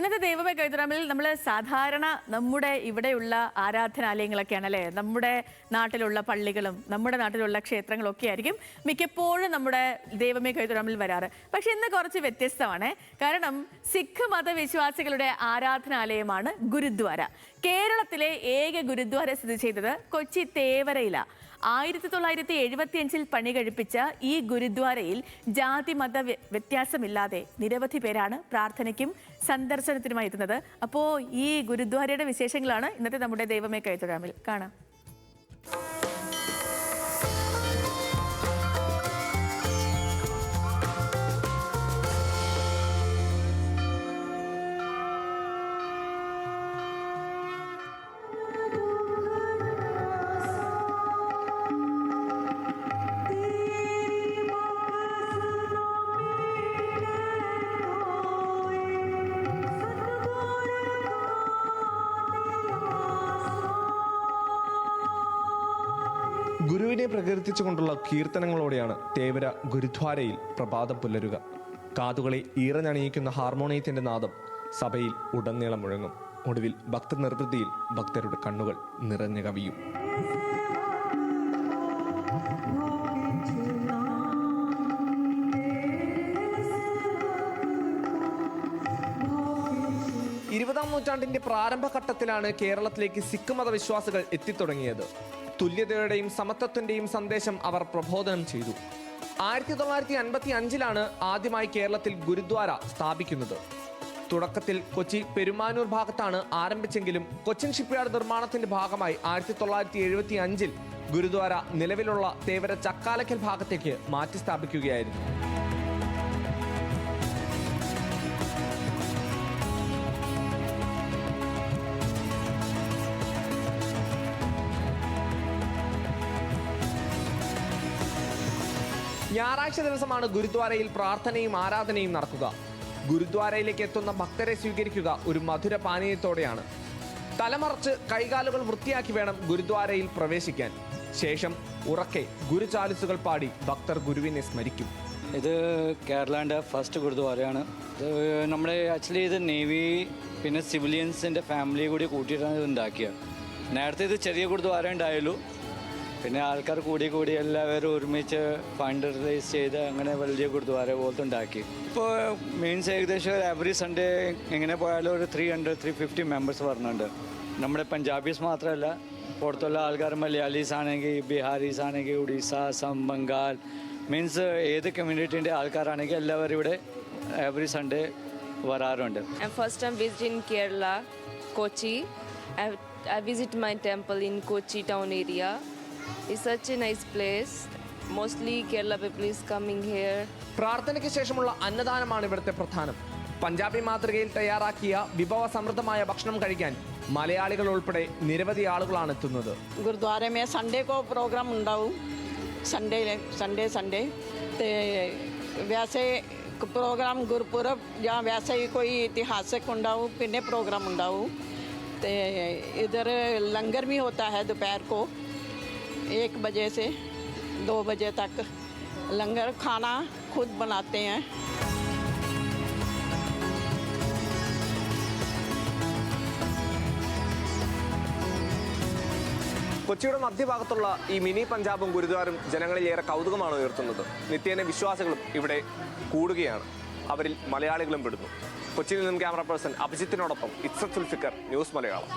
ഇന്നത്തെ ദൈവമേ കൈത്തറാമിൽ നമ്മൾ സാധാരണ നമ്മുടെ ഇവിടെയുള്ള ആരാധനാലയങ്ങളൊക്കെയാണ് അല്ലേ, നമ്മുടെ നാട്ടിലുള്ള പള്ളികളും നമ്മുടെ നാട്ടിലുള്ള ക്ഷേത്രങ്ങളും ഒക്കെ ആയിരിക്കും മിക്കപ്പോഴും നമ്മുടെ ദൈവമേ കൈത്തറാമിൽ വരാറ്. പക്ഷെ ഇന്ന് കുറച്ച് വ്യത്യസ്തമാണ്. കാരണം സിഖ് മതവിശ്വാസികളുടെ ആരാധനാലയമാണ് ഗുരുദ്വാര. കേരളത്തിലെ ഏക ഗുരുദ്വാര സ്ഥിതി ചെയ്തത് കൊച്ചി തേവരയിലാണ്. 1975 പണി കഴിപ്പിച്ച ഈ ഗുരുദ്വാരയിൽ ജാതി മത വ്യത്യാസമില്ലാതെ നിരവധി പേരാണ് പ്രാർത്ഥനയ്ക്കും സന്ദർശനത്തിനുമായി എത്തുന്നത്. അപ്പോൾ ഈ ഗുരുദ്വാരയുടെ വിശേഷങ്ങളാണ് ഇന്നത്തെ നമ്മുടെ ദൈവമേ കൈത്തൊഴാമിൽ കാണാം. ഗുരുവിനെ പ്രകീർത്തിച്ചുകൊണ്ടുള്ള കീർത്തനങ്ങളോടെയാണ് തേവര ഗുരുദ്വാരയിൽ പ്രഭാതം പുലരുക. കാതുകളെ ഈറനണിയിക്കുന്ന ഹാർമോണിയത്തിന്റെ നാദം സഭയിൽ ഉടനീളം മുഴങ്ങും. ഒടുവിൽ ഭക്ത നിർവൃത്തിയിൽ ഭക്തരുടെ കണ്ണുകൾ നിറഞ്ഞു കവിയും. ഇരുപതാം നൂറ്റാണ്ടിന്റെ പ്രാരംഭഘട്ടത്തിലാണ് കേരളത്തിലേക്ക് സിഖ് മതവിശ്വാസികൾ എത്തിത്തുടങ്ങിയത്. തുല്യതയുടെയും സമത്വത്തിന്റെയും സന്ദേശം അവർ പ്രബോധനം ചെയ്തു. 1955 ആദ്യമായി കേരളത്തിൽ ഗുരുദ്വാര സ്ഥാപിക്കുന്നത്. തുടക്കത്തിൽ കൊച്ചി പെരുമാനൂർ ഭാഗത്താണ് ആരംഭിച്ചെങ്കിലും കൊച്ചിൻ ഷിപ്പ്യാർഡ് നിർമ്മാണത്തിന്റെ ഭാഗമായി 1975 ഗുരുദ്വാര നിലവിലുള്ള തേവര ചക്കാലക്കൽ ഭാഗത്തേക്ക് മാറ്റി സ്ഥാപിക്കുകയായിരുന്നു. ഞായറാഴ്ച ദിവസമാണ് ഗുരുദ്വാരയിൽ പ്രാർത്ഥനയും ആരാധനയും നടക്കുക. ഗുരുദ്വാരയിലേക്ക് എത്തുന്ന ഭക്തരെ സ്വീകരിക്കുക ഒരു മധുര പാനീയത്തോടെയാണ്. തലമറച്ച് കൈകാലുകൾ വൃത്തിയാക്കി വേണം ഗുരുദ്വാരയിൽ പ്രവേശിക്കാൻ. ശേഷം ഉറക്കെ ഗുരുചാലിസുകൾ പാടി ഭക്തർ ഗുരുവിനെ സ്മരിക്കും. ഇത് കേരളയുടെ ഫസ്റ്റ് ഗുരുദ്വാരയാണ്. ഇത് നമ്മുടെ ആക്ച്വലി ഇത് നേവി പിന്നെ സിവിലിയൻസിൻ്റെ ഫാമിലി കൂടി കൂട്ടിയിട്ടാണ് ഇത് ഉണ്ടാക്കിയത്. നേരത്തെ ഇത് ചെറിയ ഗുരുദ്വാര ഉണ്ടായുള്ളൂ. പിന്നെ ആൾക്കാർ കൂടി എല്ലാവരും ഒരുമിച്ച് ഫണ്ട് റിലീസ് ചെയ്ത് അങ്ങനെ വലിയ ഗുരുദ്വാര പോലത്തെ ഉണ്ടാക്കി. ഇപ്പോൾ മീൻസ് ഏകദേശം എവറി സൺഡേ എങ്ങനെ പോയാലും ഒരു 300-350 മെമ്പേഴ്സ് വരുന്നുണ്ട്. നമ്മുടെ പഞ്ചാബീസ് മാത്രമല്ല, പുറത്തുള്ള ആൾക്കാർ മലയാളീസ് ആണെങ്കിൽ, ബീഹാരീസ് ആണെങ്കിൽ, ഒഡീസ, അസം, ബംഗാൾ, മീൻസ് ഏത് കമ്മ്യൂണിറ്റീൻ്റെ ആൾക്കാരാണെങ്കിൽ എല്ലാവരും ഇവിടെ എവറി സൺഡേ വരാറുണ്ട്. First time visit in Kerala, Kochi. I visit my temple in Kochi town area. It's such a nice place. Mostly Kerala people is coming here. പ്രാർത്ഥനയ്ക്ക് ശേഷമുള്ള അന്നദാനമാണ് ഇവിടുത്തെ പ്രധാനം. പഞ്ചാബി മാതൃകയിൽ തയ്യാറാക്കിയ വിഭവ സമൃദ്ധമായ ഭക്ഷണം കഴിക്കാൻ മലയാളികൾ ഉൾപ്പെടെ നിരവധി ആളുകളാണ് എത്തുന്നത്. ഗുരുദ്വാരമേ സൺഡേ കോ പ്രോഗ്രാം ഉണ്ടാവും. സൺഡേ വैसे प्रोग्राम गुरपुरब या वैसे ही कोई ऐतिहासिक ഉണ്ടാവും. പിന്നെ प्रोग्राम ഉണ്ടാവും. तो इधर लंगर भी होता है दोपहर को 1 बजे से 2 बजे तक. लंगर खाना खुद बनाते हैं. കൊച്ചിയുടെ മധ്യഭാഗത്തുള്ള ഈ മിനി പഞ്ചാബും ഗുരുദ്വാരും ജനങ്ങളിൽ ഏറെ കൗതുകമാണ് ഉയർത്തുന്നത്. നിത്യേന വിശ്വാസികളും ഇവിടെ കൂടുകയാണ്. അവരിൽ മലയാളികളും പെടുന്നു. കൊച്ചിയിൽ നിന്നും ക്യാമറ പേഴ്സൺ അഭിജിത്തിനോടൊപ്പം ഇറ്റ്സ് സുൽഫിക്കർ, ന്യൂസ് മലയാളം.